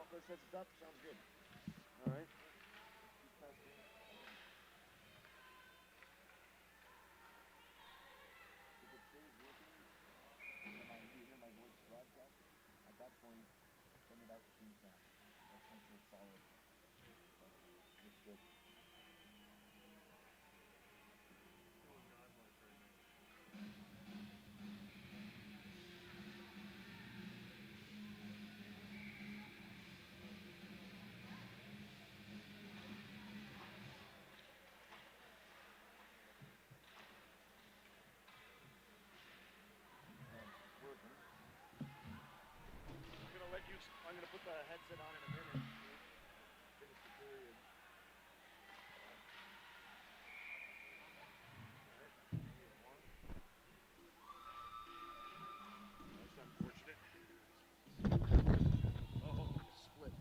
chocolate sets it up. Sounds good. All right. If it stays working, and you hear my voice broadcast, at that point, send it out to Team Sam. Let's make sure it's solid. Looks good. I'm gonna put the headset on in a minute. Finish the period. That's unfortunate. Oh, split.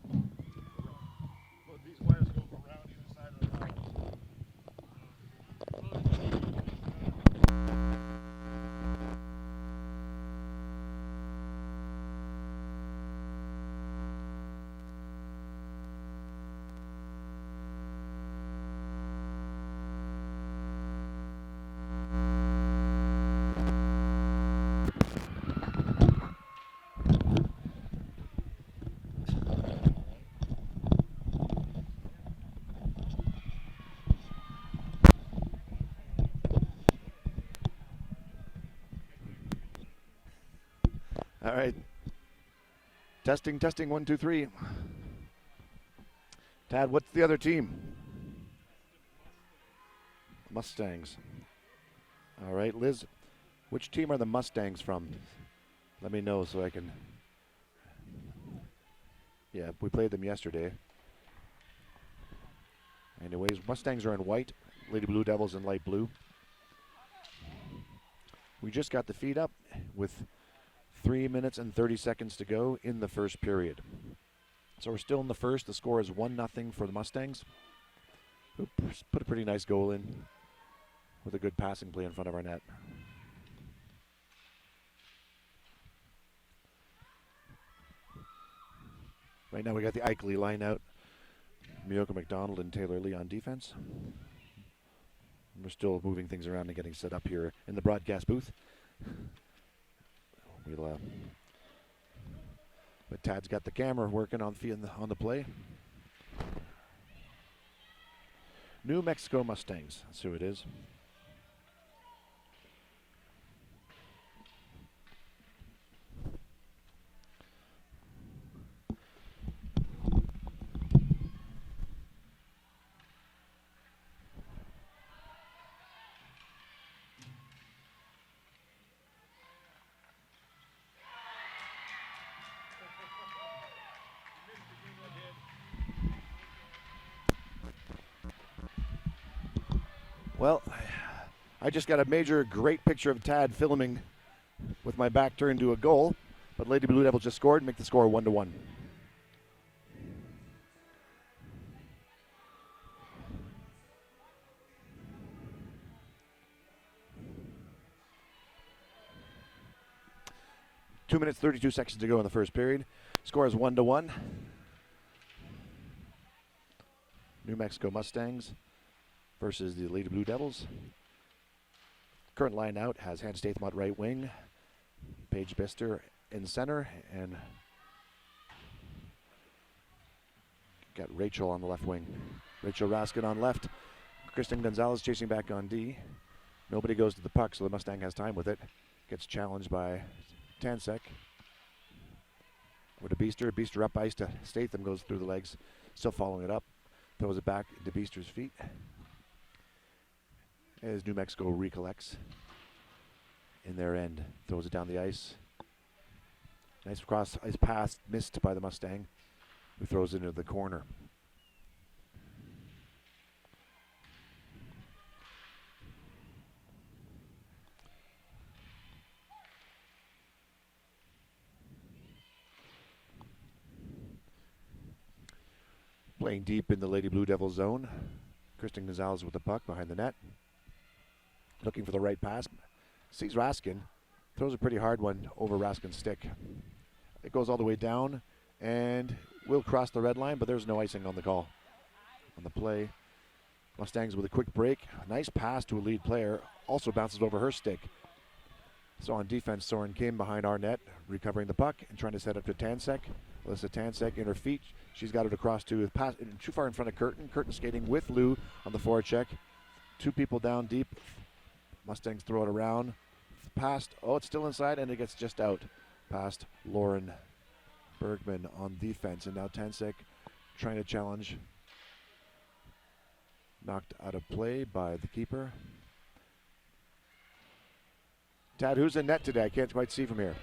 Both these wires go around either side of the line. All right. Testing, testing, 1, 2, 3. Tad, what's the other team? Mustangs. All right, Liz, which team are the Mustangs from? Let me know so I can. Yeah, we played them yesterday. Anyways, Mustangs are in white, Lady Blue Devils in light blue. We just got the feed up with 3 minutes and 30 seconds to go in the first period. So we're still in the first. The score is 1-0 for the Mustangs, who put a pretty nice goal in with a good passing play in front of our net. Right now we got the Ikley line out. Miyoko McDonald and Taylor Lee on defense. We're still moving things around and getting set up here in the broadcast booth. But Tad's got the camera working on the play. New Mexico Mustangs, that's who it is. Well, I just got a major great picture of Tad filming with my back turned to a goal, but Lady Blue Devils just scored and make the score 1-1. Two minutes, 32 seconds to go in the first period. Score is 1-1. New Mexico Mustangs versus the Lady Blue Devils. Current line out has Hans Statham at right wing, Paige Bister in center, and got Rachel on the left wing. Rachel Raskin on left. Kristen Gonzalez chasing back on D. Nobody goes to the puck, so the Mustang has time with it. Gets challenged by Tansek. Over to Biester. Biester up ice to Statham, goes through the legs. Still following it up. Throws it back into Biester's feet. As New Mexico recollects in their end. Throws it down the ice. Nice cross ice pass missed by the Mustang, who throws it into the corner. Playing deep in the Lady Blue Devil zone. Kristen Gonzalez with the puck behind the net. Looking for the right pass. Sees Raskin. Throws a pretty hard one over Raskin's stick. It goes all the way down and will cross the red line, but there's no icing on the call. On the play, Mustangs with a quick break. Nice pass to a lead player. Also bounces over her stick. So on defense, Soren Kim behind our net, recovering the puck and trying to set up to Tansek. Alyssa Tansek in her feet. She's got it across to pass too far in front of Curtin. Curtin skating with Lou on the forecheck. 2 people down deep. Mustangs throw it around. Past, it's still inside, and it gets just out past Lauren Bergman on defense. And now Tansek trying to challenge. Knocked out of play by the keeper. Tad, who's in net today? I can't quite see from here.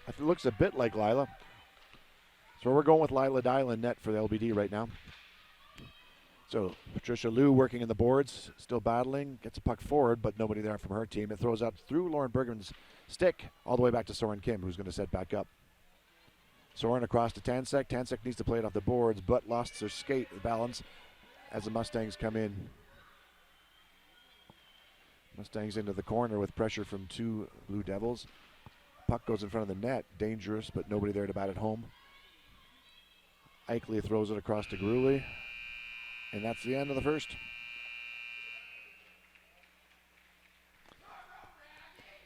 It looks a bit like Lila. So we're going with Lila Dial in net for the LBD right now. So Patricia Liu working in the boards, still battling, gets a puck forward, but nobody there from her team. It throws out through Lauren Bergman's stick all the way back to Soren Kim, who's going to set back up. Soren across to Tansek. Tansek needs to play it off the boards, but lost her skate balance as the Mustangs come in. Mustangs into the corner with pressure from 2 Blue Devils. Puck goes in front of the net. Dangerous, but nobody there to bat it home. Eichley throws it across to Gruley. And that's the end of the first.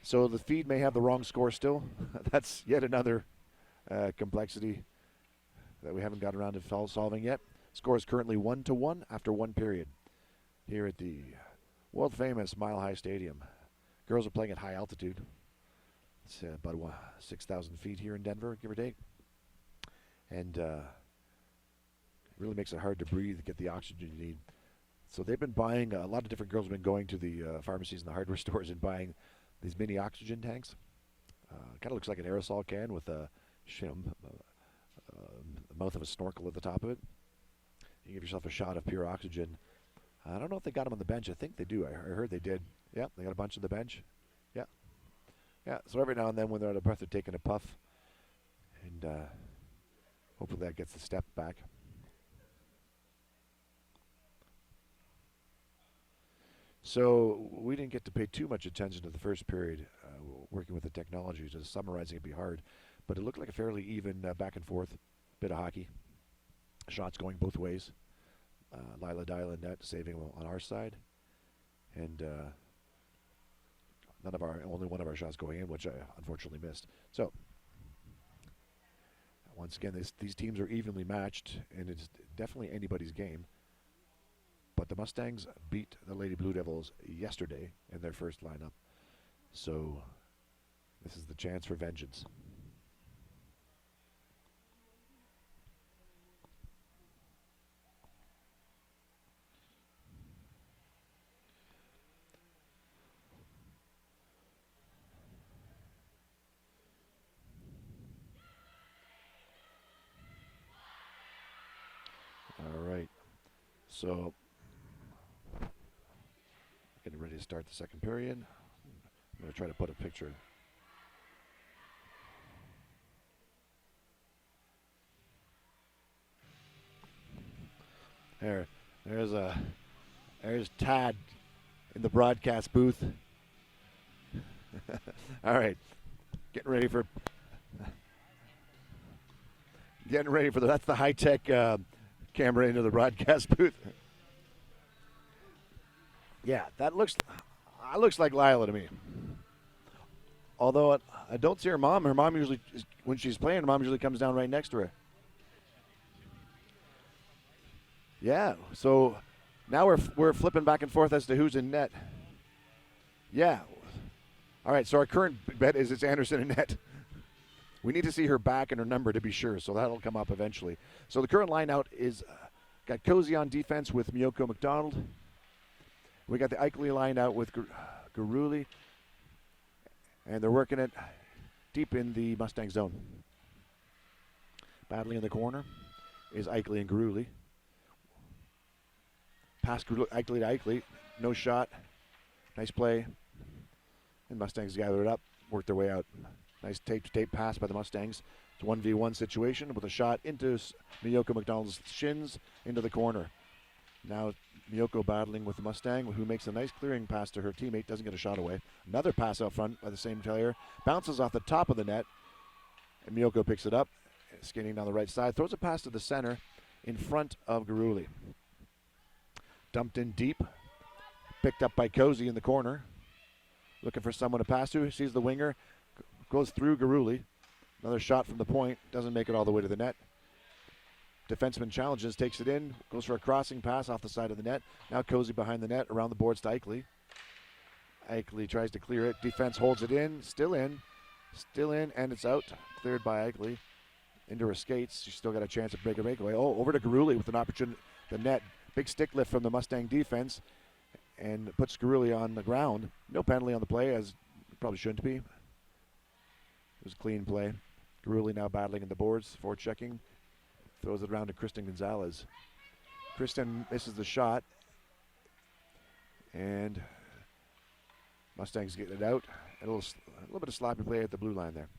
So the feed may have the wrong score still. That's yet another complexity that we haven't got around to solving yet. Score is currently 1-1 after 1 period here at the world famous Mile High Stadium. Girls are playing at high altitude. It's about 6,000 feet here in Denver, give or take. And it really makes it hard to breathe, get the oxygen you need. So they've been buying, a lot of different girls have been going to the pharmacies and the hardware stores and buying these mini oxygen tanks. Kind of looks like an aerosol can with a mouth of a snorkel at the top of it. You give yourself a shot of pure oxygen. I don't know if they got them on the bench. I think they do. I heard they did. Yeah, they got a bunch on the bench. Yeah. Yeah, so every now and then when they're out of breath, they're taking a puff. And hopefully that gets the step back. So we didn't get to pay too much attention to the first period, working with the technology. Just summarizing it'd be hard. But it looked like a fairly even back and forth bit of hockey. Shots going both ways. Lila Dial net saving on our side. And only one of our shots going in, which I unfortunately missed. So once again, these teams are evenly matched, and it's definitely anybody's game. But the Mustangs beat the Lady Blue Devils yesterday in their first lineup. So this is the chance for vengeance. All right. So getting ready to start the second period. I'm going to try to put a picture. There's Tad in the broadcast booth. All right, getting ready for that's the high-tech camera into the broadcast booth. Yeah, that looks like Lila to me. Although I don't see her mom. Her mom usually, when she's playing, her mom usually comes down right next to her. Yeah, so now we're flipping back and forth as to who's in net. Yeah. All right, so our current bet is it's Anderson in net. We need to see her back and her number to be sure, so that'll come up eventually. So the current line out is got Cozy on defense with Miyoko McDonald. We got the Eichley line out with Garuli, and they're working it deep in the Mustang zone. Battling in the corner is Eichley and Garuli. Pass Eichley to Eichley, no shot. Nice play. And Mustangs gather it up, work their way out. Nice tape-to-tape pass by the Mustangs. It's a 1v1 situation with a shot into Miyoko McDonald's shins into the corner. Now Miyoko battling with the Mustang, who makes a nice clearing pass to her teammate, doesn't get a shot away. Another pass out front by the same player, bounces off the top of the net, and Miyoko picks it up skating down the right side, throws a pass to the center in front of Garuli. Dumped in deep, picked up by Cozy in the corner. Looking for someone to pass to, sees the winger, goes through Garuli. Another shot from the point, doesn't make it all the way to the net. Defenseman challenges, takes it in, goes for a crossing pass off the side of the net. Now Cozy behind the net, around the boards to Eichley. Eichley tries to clear it, defense holds it in, and it's out. Cleared by Eichley. Into her skates, she's still got a chance to break a breakaway. Oh, over to Garuli with an opportunity, the net. Big stick lift from the Mustang defense and puts Garuli on the ground. No penalty on the play, as it probably shouldn't be. It was a clean play. Garuli now battling in the boards, forward checking. Throws it around to Kristen Gonzalez. Kristen misses the shot. And Mustangs getting it out. A little bit of sloppy play at the blue line there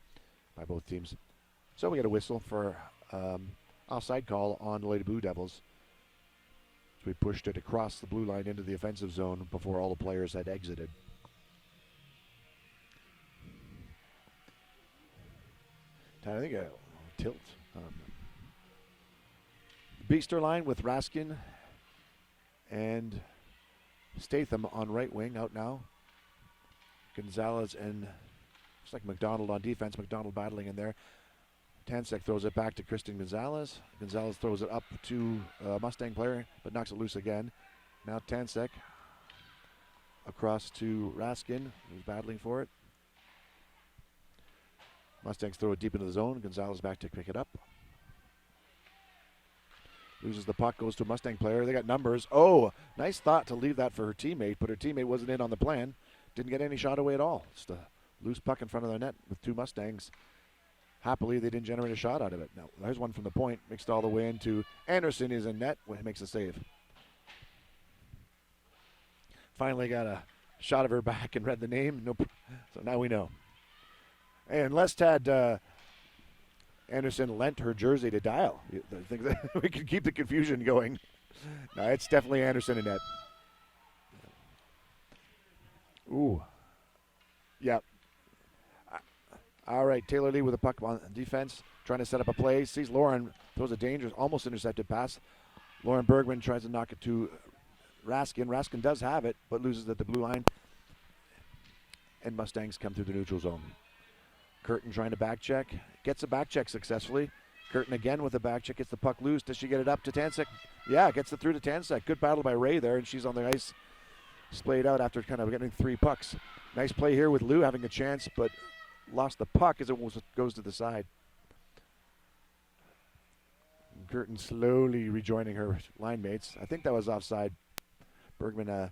by both teams. So we get a whistle for offside call on the Lady Blue Devils. We pushed it across the blue line into the offensive zone before all the players had exited. I think a tilt. Beaster line with Raskin and Statham on right wing out now. Gonzalez and looks like McDonald on defense. McDonald battling in there. Tansek throws it back to Kristen Gonzalez. Gonzalez throws it up to a Mustang player, but knocks it loose again. Now Tansek across to Raskin, who's battling for it. Mustangs throw it deep into the zone. Gonzalez back to pick it up. Loses the puck, goes to a Mustang player. They got numbers. Oh, nice thought to leave that for her teammate, but her teammate wasn't in on the plan. Didn't get any shot away at all. Just a loose puck in front of their net with two Mustangs. Happily, they didn't generate a shot out of it. Now, there's one from the point. Mixed all the way into Anderson is in net. Makes a save. Finally got a shot of her back and read the name. Nope. So now we know. And Lest had Anderson lent her jersey to Dial. I think that we can keep the confusion going. No, it's definitely Anderson in net. Ooh. Yep. All right, Taylor Lee with a puck on defense, trying to set up a play. Sees Lauren, throws a dangerous, almost intercepted pass. Lauren Bergman tries to knock it to Raskin. Raskin does have it, but loses at the blue line. And Mustangs come through the neutral zone. Curtin trying to back check. Gets a back check successfully. Curtin again with a back check. Gets the puck loose. Does she get it up to Tansek? Yeah, gets it through to Tansek. Good battle by Ray there, and she's on the ice. Splayed out after kind of getting three pucks. Nice play here with Lou having a chance, but lost the puck as it goes to the side. Curtin slowly rejoining her line mates. I think that was offside. Bergman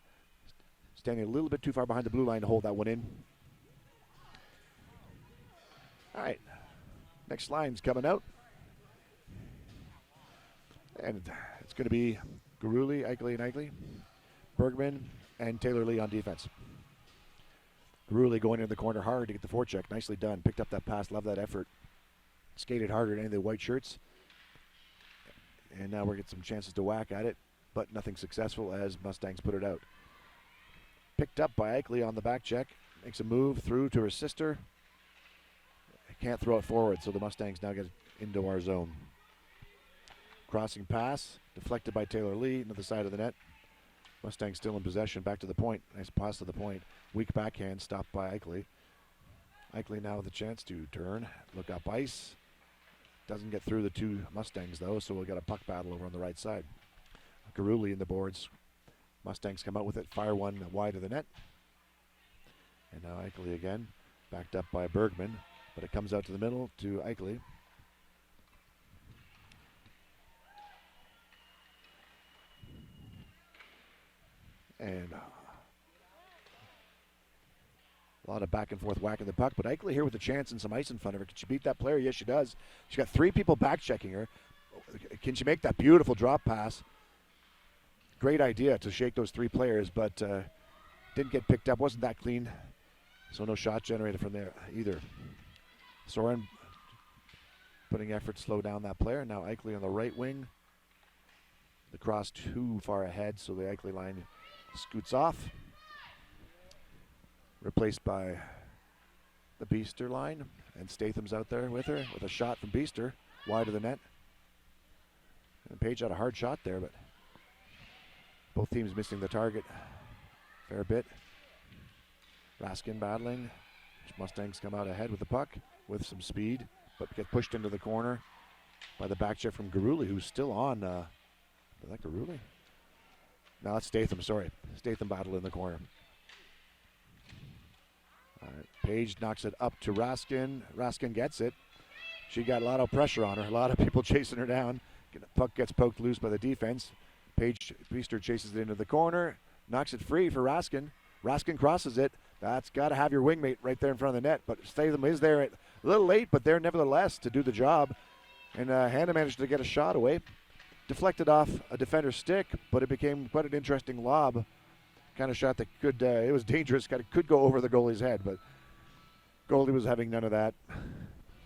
standing a little bit too far behind the blue line to hold that one in. All right, next line's coming out. And it's going to be Garuli, Eichley, Bergman, and Taylor Lee on defense. Garuli going into the corner hard to get the forecheck. Nicely done. Picked up that pass. Love that effort. Skated harder than any of the white shirts. And now we're getting some chances to whack at it, but nothing successful as Mustangs put it out. Picked up by Eichley on the back check. Makes a move through to her sister. Can't throw it forward, so the Mustangs now get into our zone. Crossing pass, deflected by Taylor Lee into the side of the net. Mustangs still in possession, back to the point. Nice pass to the point. Weak backhand, stopped by Eichley. Eichley now with a chance to turn, look up ice. Doesn't get through the two Mustangs though, so we'll get a puck battle over on the right side. Garuli in the boards. Mustangs come out with it, fire one wide of the net. And now Eichley again, backed up by Bergman. But it comes out to the middle to Eichley. And a lot of back and forth whacking the puck. But Eichley here with a chance and some ice in front of her. Can she beat that player? Yes, she does. She's got three people back checking her. Can she make that beautiful drop pass? Great idea to shake those three players, but didn't get picked up. Wasn't that clean. So no shot generated from there either. Soren putting effort to slow down that player. Now Eichley on the right wing. The cross too far ahead, so the Eichley line scoots off. Replaced by the Beaster line. And Statham's out there with her with a shot from Beaster. wide of the net. And Page had a hard shot there, but both teams missing the target a fair bit. Raskin battling. Mustangs come out ahead with the puck with some speed, but get pushed into the corner by the back check from Garuli, who's still on. Is that Garuli? No, that's Statham, sorry. Statham battle in the corner. All right, Page knocks it up to Raskin. Raskin gets it. She got a lot of pressure on her. A lot of people chasing her down. The puck gets poked loose by the defense. Page Beaster chases it into the corner. Knocks it free for Raskin. Raskin crosses it. That's got to have your wingmate right there in front of the net. But Statham is there a little late, but there nevertheless to do the job. And Hannah managed to get a shot away. Deflected off a defender's stick, but it became quite an interesting lob. Kind of shot that could, it was dangerous, could go over the goalie's head, but goalie was having none of that.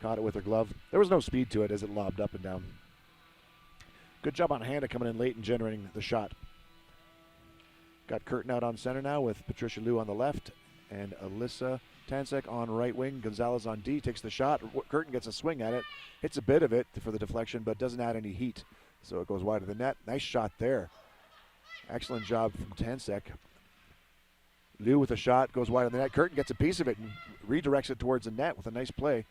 Caught it with her glove. There was no speed to it as it lobbed up and down. Good job on Hannah coming in late and generating the shot. Got Curtin out on center now with Patricia Liu on the left and Alyssa Tansek on right wing. Gonzalez on D, takes the shot. Curtin gets a swing at it, hits a bit of it for the deflection, but doesn't add any heat. So it goes wide of the net. Nice shot there. Excellent job from Tansek. Liu with a shot, goes wide of the net. Curtin gets a piece of it and redirects it towards the net with a nice play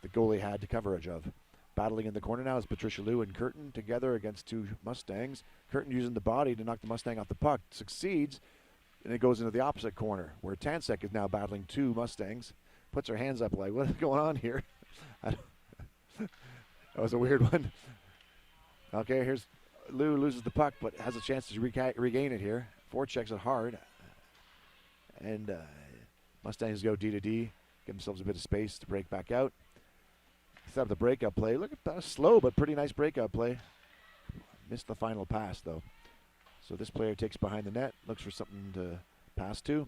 the goalie had to coverage of. Battling in the corner now is Patricia Liu and Curtin together against two Mustangs. Curtin using the body to knock the Mustang off the puck. Succeeds, and it goes into the opposite corner where Tansek is now battling two Mustangs. Puts her hands up like, what is going on here? That was a weird one. Okay, here's Liu loses the puck, but has a chance to regain it here. Forechecks it hard. And Mustangs go D to D, give themselves a bit of space to break back out. Set up the breakout play. Look at that, slow but pretty nice breakout play. Missed the final pass though. So this player takes behind the net, looks for something to pass to.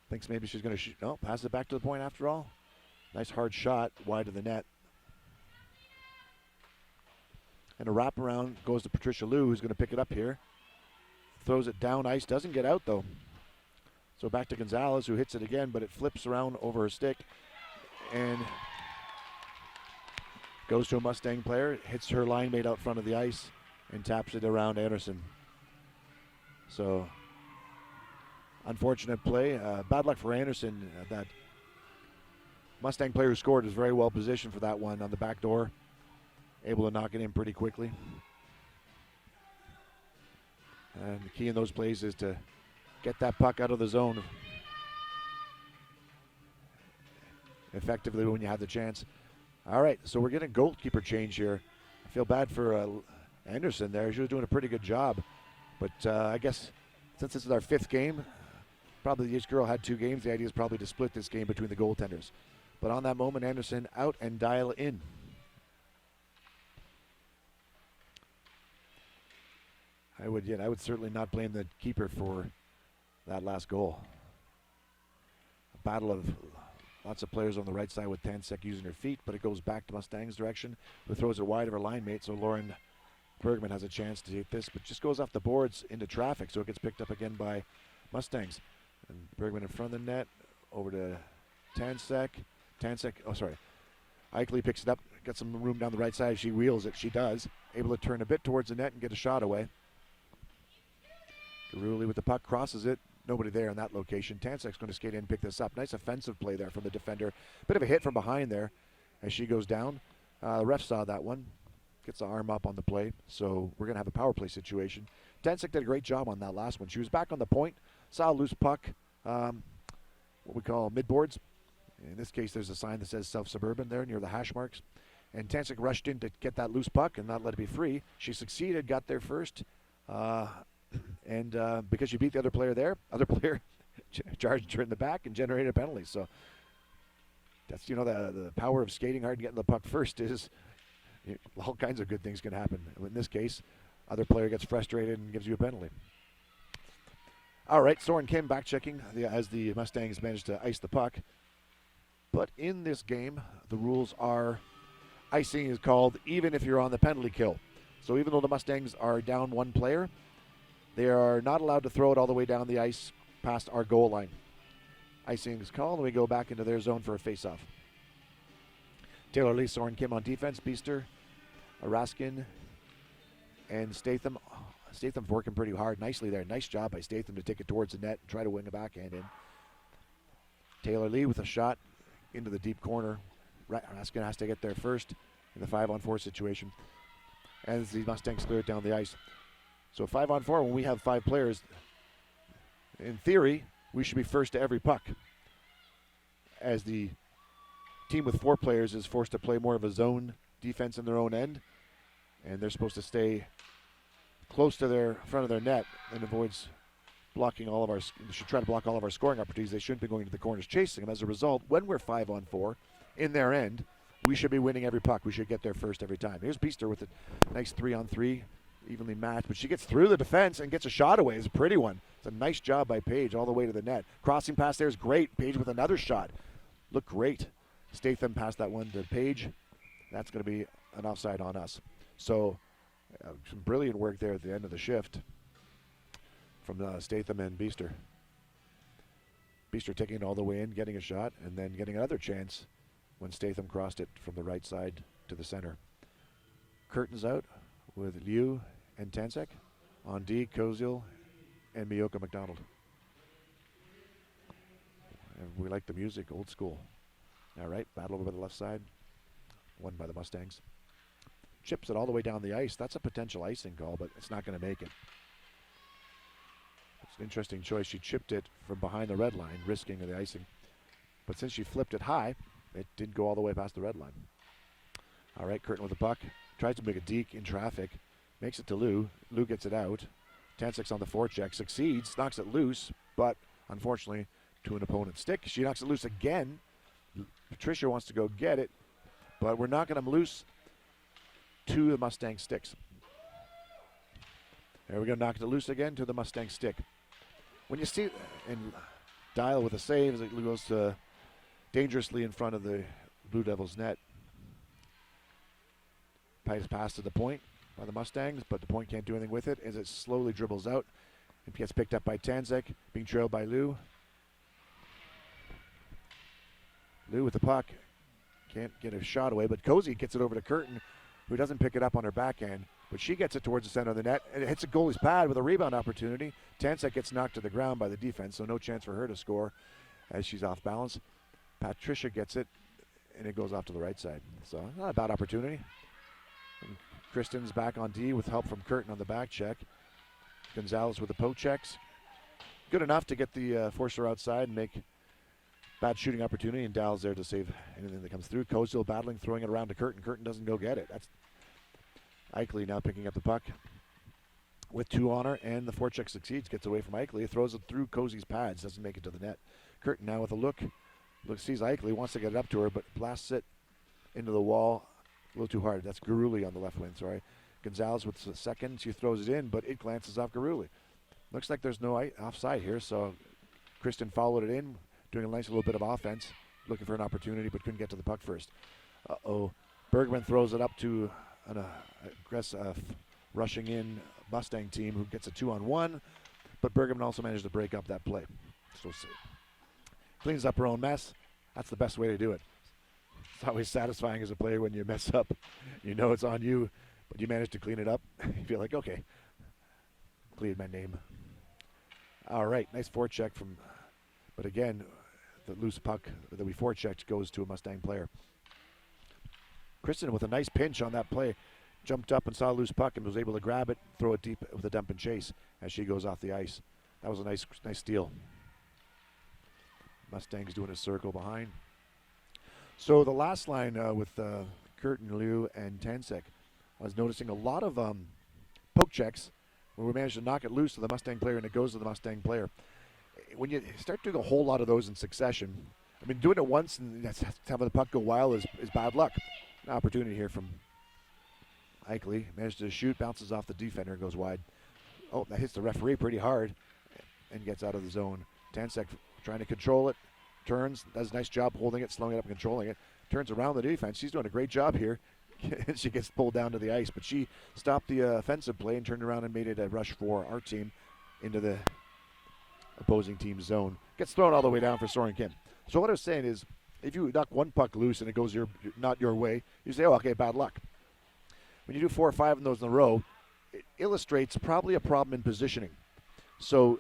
Thinks maybe she's going to shoot. No, passes it back to the point after all. Nice hard shot wide of the net. And a wraparound goes to Patricia Liu, who's going to pick it up here. Throws it down ice, doesn't get out though. So back to Gonzalez, who hits it again, but it flips around over her stick and goes to a Mustang player, hits her line mate out front of the ice and taps it around Anderson. So unfortunate play. Bad luck for Anderson. That Mustang player who scored was very well positioned for that one on the back door. Able to knock it in pretty quickly. And the key in those plays is to get that puck out of the zone effectively when you have the chance. All right, so we're getting a goalkeeper change here. I feel bad for Anderson there. She was doing a pretty good job. But I guess since this is our fifth game, probably each girl had 2 games. The idea is probably to split this game between the goaltenders. But on that moment, Anderson out and dial in. I would certainly not blame the keeper for that last goal. A battle of lots of players on the right side with Tansek using her feet, but it goes back to Mustang's direction, who throws it wide of her line mate, so Lauren Bergman has a chance to take this, but just goes off the boards into traffic, so it gets picked up again by Mustangs. And Bergman in front of the net, over to Tansek. Eichley picks it up, gets some room down the right side. She wheels it. She does. Able to turn a bit towards the net and get a shot away. Garuli with the puck, crosses it. Nobody there in that location. Tansek's going to skate in and pick this up. Nice offensive play there from the defender. Bit of a hit from behind there as she goes down. The ref saw that one. Gets the arm up on the play. So we're going to have a power play situation. Tansek did a great job on that last one. She was back on the point. Saw a loose puck. What we call midboards. In this case, there's a sign that says South Suburban there near the hash marks. And Tansek rushed in to get that loose puck and not let it be free. She succeeded, got there first. And because she beat the other player there, other player charged her in the back and generated a penalty. So that's, the power of skating hard and getting the puck first is all kinds of good things can happen. In this case, other player gets frustrated and gives you a penalty. All right, Soren Kim back checking as the Mustangs managed to ice the puck. But in this game, the rules are icing is called even if you're on the penalty kill. So even though the Mustangs are down 1 player, they are not allowed to throw it all the way down the ice past our goal line. Icing is called, and we go back into their zone for a face-off. Taylor Lee, Soren Kim on defense. Beaster, Raskin, and Statham. Statham's working pretty hard. Nicely there. Nice job by Statham to take it towards the net and try to wing a backhand in. Taylor Lee with a shot into the deep corner. Raskin has to get there first in the 5-on-4 situation as the Mustangs clear it down the ice. So 5-on-4, when we have 5 players, in theory, we should be first to every puck. As the team with 4 players is forced to play more of a zone defense in their own end, and they're supposed to stay close to their front of their net and avoids blocking all of our, should try to block all of our scoring opportunities. They shouldn't be going to the corners chasing them. As a result, when we're 5-on-4 in their end, we should be winning every puck. We should get there first every time. Here's Beaster with a nice 3-on-3, evenly matched, but she gets through the defense and gets a shot away. It's a pretty one. It's a nice job by Paige all the way to the net. Crossing pass there is great. Paige with another shot. Looked great. Statham passed that one to Paige. That's going to be an offside on us. So some brilliant work there at the end of the shift from Statham and Beaster. Beaster taking it all the way in, getting a shot, and then getting another chance when Statham crossed it from the right side to the center. Curtains out with Liu and Tansek. On D, Koziel and Miyoka McDonald. And we like the music, old school. All right, battle over by the left side. Won by the Mustangs. Chips it all the way down the ice. That's a potential icing call, but it's not going to make it. It's an interesting choice. She chipped it from behind the red line, risking the icing. But since she flipped it high, it didn't go all the way past the red line. All right, Curtin with the puck. Tries to make a deke in traffic. Makes it to Lou. Lou gets it out. Tansek's on the forecheck. Succeeds. Knocks it loose, but unfortunately to an opponent's stick. She knocks it loose again. Patricia wants to go get it, but we're knocking them loose to the Mustang sticks. There we go, knocked it loose again to the Mustang stick. When you see, and Dial with a save as it goes dangerously in front of the Blue Devils net. Pass to the point by the Mustangs, but the point can't do anything with it as it slowly dribbles out. It gets picked up by Tansek, being trailed by Lou. Lou with the puck. Can't get a shot away, but Cozy gets it over to Curtin, who doesn't pick it up on her backhand, but she gets it towards the center of the net, and it hits a goalie's pad with a rebound opportunity. Tansek gets knocked to the ground by the defense, so no chance for her to score as she's off balance. Patricia gets it, and it goes off to the right side. So not a bad opportunity. And Kristen's back on D with help from Curtin on the back check. Gonzalez with the poke checks. Good enough to get the forcer outside and make bad shooting opportunity, and Dowell's there to save anything that comes through. Koziel battling, throwing it around to Curtin. Curtin doesn't go get it. That's Eichley now picking up the puck with 2 on her, and the forecheck succeeds, gets away from Eichley, throws it through Cozy's pads, doesn't make it to the net. Curtin now with a look, sees Eichley, wants to get it up to her, but blasts it into the wall a little too hard. That's Garuli on the left wing, sorry. Gonzalez with the second, she throws it in, but it glances off Garuli. Looks like there's no offside here, so Kristen followed it in, doing a nice little bit of offense, looking for an opportunity, but couldn't get to the puck first. Bergman throws it up to an aggressive, rushing in Mustang team who gets a 2-on-1, but Bergman also managed to break up that play. So cleans up her own mess. That's the best way to do it. It's always satisfying as a player when you mess up. You know it's on you, but you manage to clean it up. You feel like, okay, cleared my name. All right, nice forecheck from, but again, the loose puck that we forechecked goes to a Mustang player. Kristen with a nice pinch on that play, jumped up and saw a loose puck and was able to grab it, throw it deep with a dump and chase as she goes off the ice. That was a nice steal. Mustangs doing a circle behind. So the last line with Curtin, Liu, and Tansek, I was noticing a lot of poke checks where we managed to knock it loose to the Mustang player and it goes to the Mustang player. When you start doing a whole lot of those in succession, I mean, doing it once and having the puck go wild is bad luck. An opportunity here from Eichley. Managed to shoot, bounces off the defender, goes wide. Oh, that hits the referee pretty hard and gets out of the zone. Tansek trying to control it, turns, does a nice job holding it, slowing it up and controlling it. Turns around the defense. She's doing a great job here. She gets pulled down to the ice, but she stopped the offensive play and turned around and made it a rush for our team into the opposing team's zone. Gets thrown all the way down for Soren Kim. So what I was saying is, If you knock one puck loose and it goes not your way, you say, oh, okay, bad luck. When you do 4 or 5 of those in a row, it illustrates probably a problem in positioning. So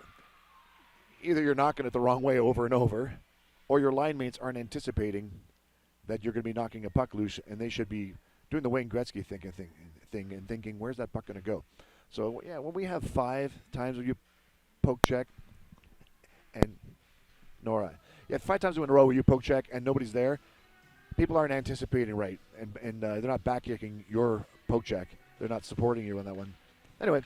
either you're knocking it the wrong way over and over, or your line mates aren't anticipating that you're going to be knocking a puck loose, and they should be doing the Wayne Gretzky thing and thinking, where's that puck going to go? So, yeah, when we have 5 times where you poke check and Nora, 5 times in a row where you poke check and nobody's there, people aren't anticipating right, and they're not back-kicking your poke check. They're not supporting you on that one. Anyway,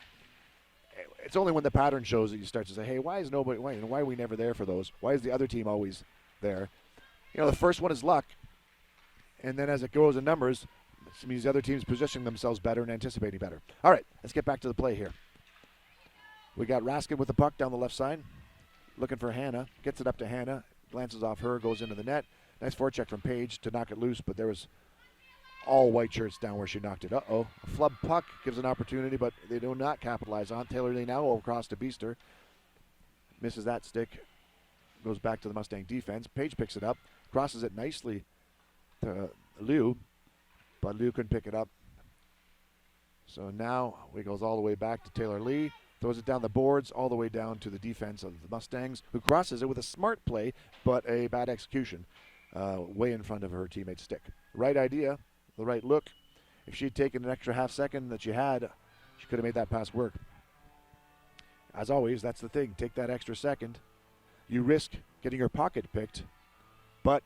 it's only when the pattern shows that you start to say, hey, why are we never there for those? Why is the other team always there? The first one is luck, and then as it goes in numbers, it means the other team's positioning themselves better and anticipating better. All right, let's get back to the play here. We got Raskin with the puck down the left side, looking for Hannah. Gets it up to Hannah, glances off her, goes into the net. Nice forecheck from Paige to knock it loose, but there was all white shirts down where she knocked it. Uh-oh. A flub puck gives an opportunity, but they do not capitalize on. Taylor Lee now across to Beaster. Misses that stick. Goes back to the Mustang defense. Paige picks it up. Crosses it nicely to Liu, but Liu couldn't pick it up. So now it goes all the way back to Taylor Lee. Throws it down the boards all the way down to the defense of the Mustangs, who crosses it with a smart play, but a bad execution way in front of her teammate's stick. Right idea. The right look. If she'd taken an extra half second that she had, she could have made that pass work. As always, that's the thing. Take that extra second. You risk getting your pocket picked, but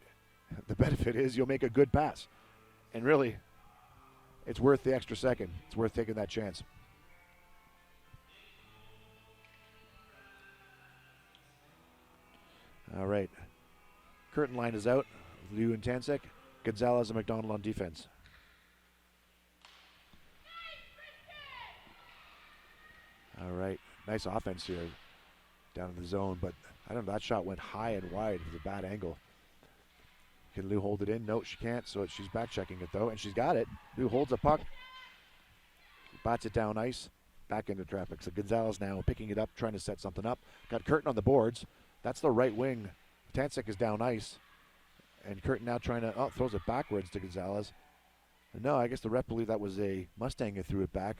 the benefit is you'll make a good pass. And really, it's worth the extra second. It's worth taking that chance. All right. Curtain line is out. Liu and Tansek. Gonzalez and McDonald on defense. All right. Nice offense here down in the zone, but I don't know. That shot went high and wide with a bad angle. Can Liu hold it in? No, she can't, so she's back checking it, though, and she's got it. Liu holds the puck, bats it down ice, back into traffic. So Gonzalez now picking it up, trying to set something up. Got Curtin on the boards. That's the right wing. Tansek is down ice, and Curtin now trying to, throws it backwards to Gonzalez. No, I guess the ref believed that was a Mustang who threw it back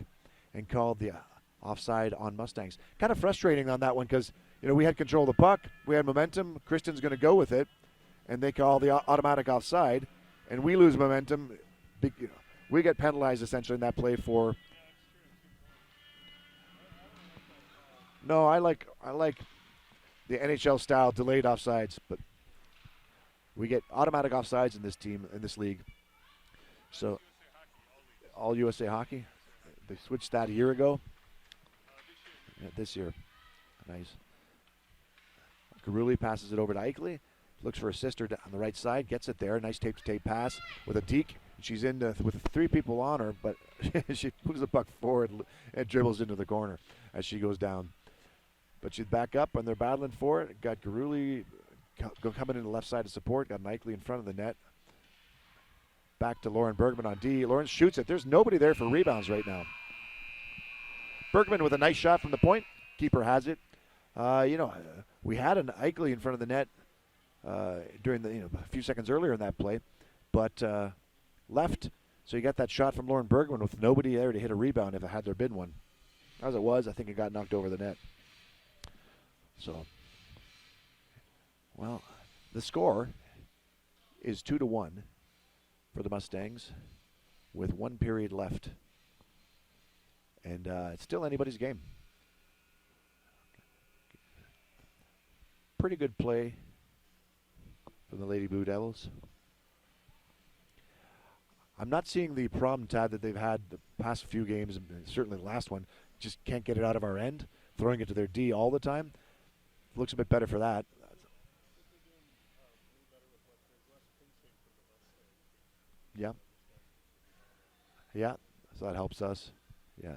and called the offside on Mustangs. Kind of frustrating on that one because, we had control of the puck. We had momentum. Kristen's going to go with it, and they call the automatic offside, and we lose momentum. We get penalized essentially in that play for. No, I like the NHL style delayed offsides, but we get automatic offsides in this league. So all USA Hockey, they switched that a year ago. Yeah, this year, nice. Garuli passes it over to Eichley. Looks for a sister on the right side. Gets it there. Nice tape-to-tape pass with a deke. She's in with 3 people on her, but she moves the puck forward and dribbles into the corner as she goes down. But she's back up, and they're battling for it. Got Garuli coming in the left side to support. Got Eichley in front of the net. Back to Lauren Bergman on D. Lauren shoots it. There's nobody there for rebounds right now. Bergman with a nice shot from the point. Keeper has it. We had an Eichley in front of the net during a few seconds earlier in that play, but left. So you got that shot from Lauren Bergman with nobody there to hit a rebound if it had there been one. As it was, I think it got knocked over the net. So, well, the score is 2-1 for the Mustangs with 1 period left. And it's still anybody's game. Pretty good play from the Lady Blue Devils. I'm not seeing the problem, Tad, that they've had the past few games, and certainly the last one. Just can't get it out of our end. Throwing it to their D all the time. Looks a bit better for that. Yeah. Yeah, so that helps us. Yeah.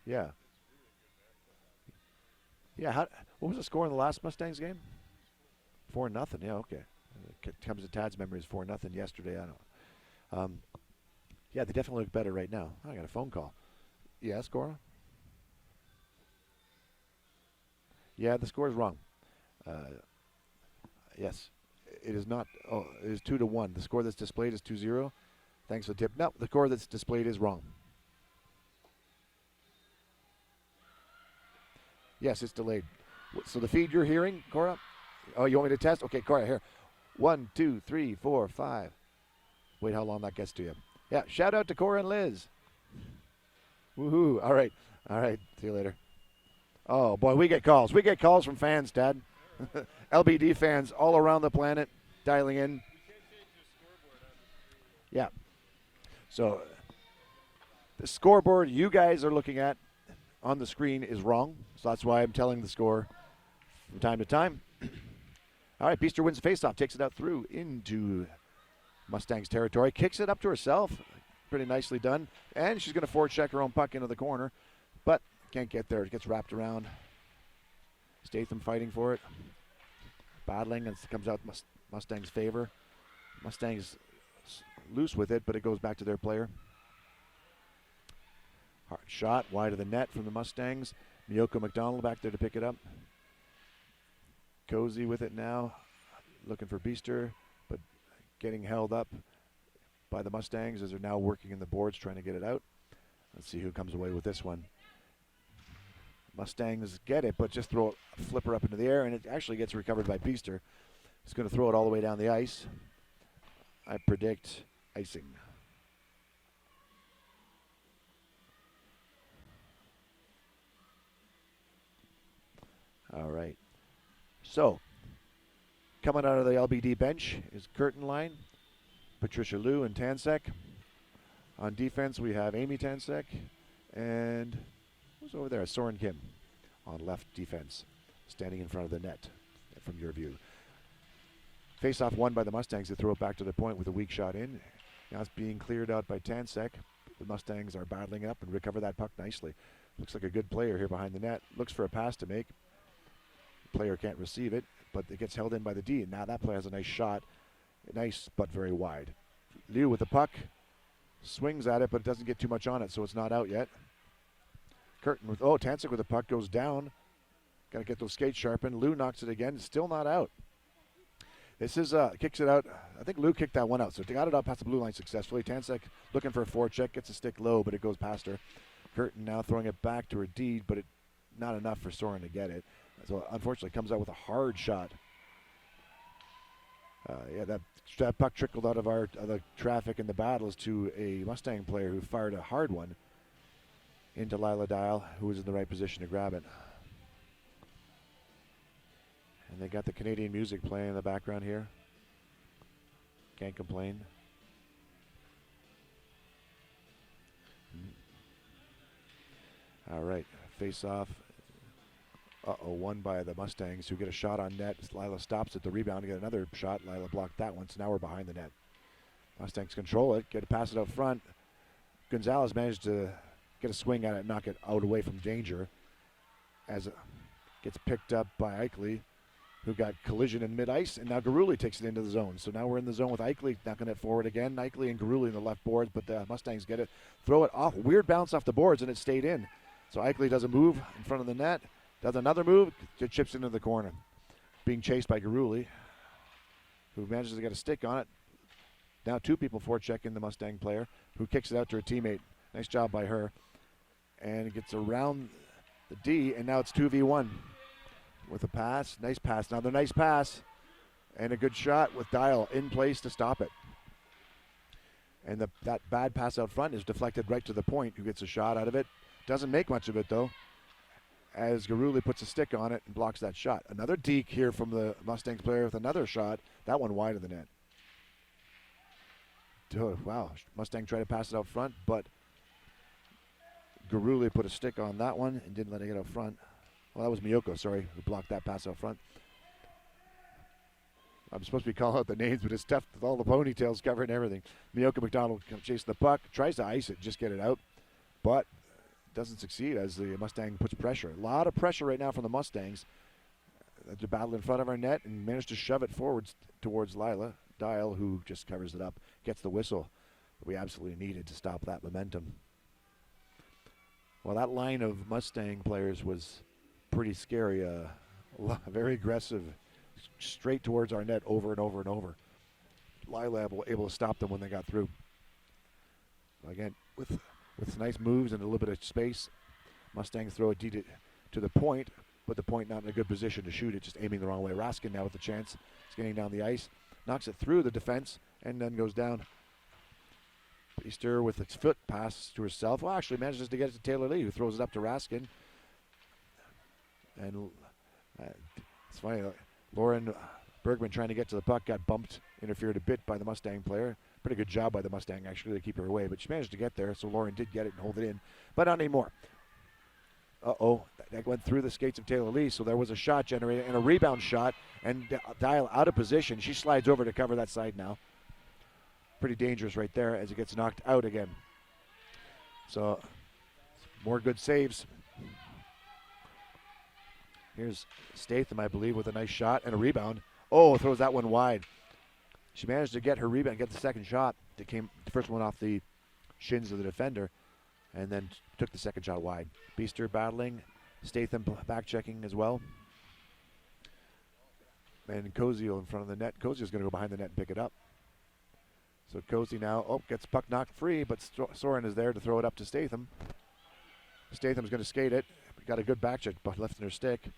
Yeah. Yeah. What was the score in the last Mustangs game? 4-0. Yeah. Okay. It comes to Tad's memories. 4-0 yesterday. I don't. Yeah, they definitely look better right now. I got a phone call. Yes, Cora. Yeah, the score is wrong. Yes, it is not. Oh, it is 2-1. The score that's displayed is 2-0. Thanks for the tip. No, the score that's displayed is wrong. Yes, it's delayed. So the feed you're hearing, Cora? Oh, you want me to test? Okay, Cora, here. 1, 2, 3, 4, 5. Wait how long that gets to you. Yeah, shout out to Cora and Liz. Woohoo. All right. All right. See you later. Oh, boy, we get calls. We get calls from fans, Dad. LBD fans all around the planet dialing in. Yeah. So the scoreboard you guys are looking at on the screen is wrong. So that's why I'm telling the score from time to time. All right, Beaster wins the faceoff, takes it out through into Mustangs territory, kicks it up to herself. Pretty nicely done. And she's going to forecheck her own puck into the corner, but can't get there. It gets wrapped around. Statham fighting for it. Battling, and it comes out Mustangs' favor. Mustangs loose with it, but it goes back to their player. Hard shot, wide of the net from the Mustangs. Miyoko McDonald back there to pick it up. Cozy with it now, looking for Beaster, but getting held up by the Mustangs as they're now working in the boards trying to get it out. Let's see who comes away with this one. Mustangs get it, but just throw it, flipper up into the air, and it actually gets recovered by Beaster. He's going to throw it all the way down the ice. I predict icing. All right. So, coming out of the LBD bench is curtain line, Patricia Liu and Tansek. On defense, we have Amy Tansek and who's over there? Soren Kim on left defense, standing in front of the net from your view. Face-off won by the Mustangs. They throw it back to the point with a weak shot in. Now it's being cleared out by Tansek. The Mustangs are battling up and recover that puck nicely. Looks like a good player here behind the net. Looks for a pass to make. The player can't receive it, but it gets held in by the D. And now that player has a nice shot. Nice, but very wide. Liu with the puck. Swings at it, but it doesn't get too much on it, so it's not out yet. Curtin with, Tansek with the puck goes down. Got to get those skates sharpened. Liu knocks it again. Still not out. This is, kicks it out. I think Liu kicked that one out, so they got it up past the blue line successfully. Tansek looking for a forecheck, gets a stick low, but it goes past her. Curtin now throwing it back to her D, but not enough for Soren to get it. So unfortunately comes out with a hard shot. That puck trickled out of the traffic in the battles to a Mustang player who fired a hard one into Lila Dial, who was in the right position to grab it. And they got the Canadian music playing in the background here. Can't complain. All right, face off. Won by the Mustangs, who get a shot on net. Lila stops at the rebound to get another shot. Lila blocked that one, so now we're behind the net. Mustangs control it, pass it out front. Gonzalez managed to get a swing at it, knock it out away from danger, as it gets picked up by Eichley, who got collision in mid-ice, and now Garuli takes it into the zone. So now we're in the zone with Eichley knocking it forward again. Eichley and Garuli in the left boards, but the Mustangs get it, throw it off. Weird bounce off the boards, and it stayed in. So Eichley does a move in front of the net, does another move, it chips into the corner. Being chased by Garuli, who manages to get a stick on it. Now two people forechecking the Mustang player, who kicks it out to her teammate. Nice job by her. And it gets around the D, and now it's 2v1 with a pass. Nice pass. Another nice pass. And a good shot with Dial in place to stop it. And that bad pass out front is deflected right to the point, who gets a shot out of it. Doesn't make much of it, though, as Garuli puts a stick on it and blocks that shot. Another deke here from the Mustangs player with another shot. That one wide of the net. Wow, Mustang tried to pass it out front, but Garuli put a stick on that one and didn't let it get out front. Well, that was Miyoko, sorry, who blocked that pass out front. I'm supposed to be calling out the names, but it's tough with all the ponytails covering everything. Miyoko McDonald chasing the puck, tries to ice it, just get it out, but doesn't succeed as the Mustang puts pressure. A lot of pressure right now from the Mustangs. To battle in front of our net and managed to shove it forwards towards Lila Dial, who just covers it up, gets the whistle that we absolutely needed to stop that momentum. Well, that line of Mustang players was pretty scary. very aggressive, straight towards our net over and over and over. Lila able to stop them when they got through. Again, with nice moves and a little bit of space, Mustangs throw it deep to the point, but the point not in a good position to shoot it, just aiming the wrong way. Raskin now with the chance, skating down the ice, knocks it through the defense, and then goes down. Easter with its foot pass to herself. Well, actually manages to get it to Taylor Lee, who throws it up to Raskin. And it's funny, Lauren Bergman trying to get to the puck, got bumped, interfered a bit by the Mustang player. Pretty good job by the Mustang, actually, to keep her away. But she managed to get there, so Lauren did get it and hold it in. But not anymore. Uh-oh, that went through the skates of Taylor Lee, so there was a shot generated and a rebound shot, and Dial out of position. She slides over to cover that side now. Pretty dangerous right there as it gets knocked out again. So, more good saves. Here's Statham, I believe, with a nice shot and a rebound. Oh, throws that one wide. She managed to get her rebound, get the second shot. It came the first one off the shins of the defender, and then took the second shot wide. Beaster battling, Statham back checking as well. And Koziel in front of the net. Koziel's going to go behind the net and pick it up. So Cozy now, gets puck knocked free, but Soren is there to throw it up to Statham. Statham's going to skate it. Got a good back check, but left in her stick.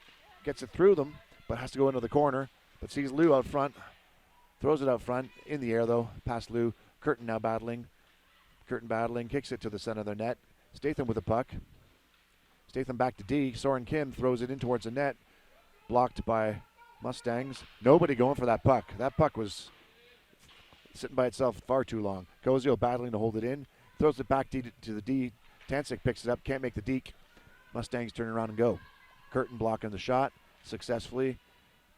Gets it through them, but has to go into the corner. But sees Lou out front. Throws it out front. In the air, though. Past Lou. Curtin now battling. Curtin battling. Kicks it to the center of their net. Statham with the puck. Statham back to D. Soren Kim throws it in towards the net. Blocked by Mustangs. Nobody going for that puck. That puck was sitting by itself far too long. Koziel battling to hold it in. Throws it back to the D. Tansik picks it up. Can't make the deke. Mustangs turn around and go. Curtin blocking the shot successfully.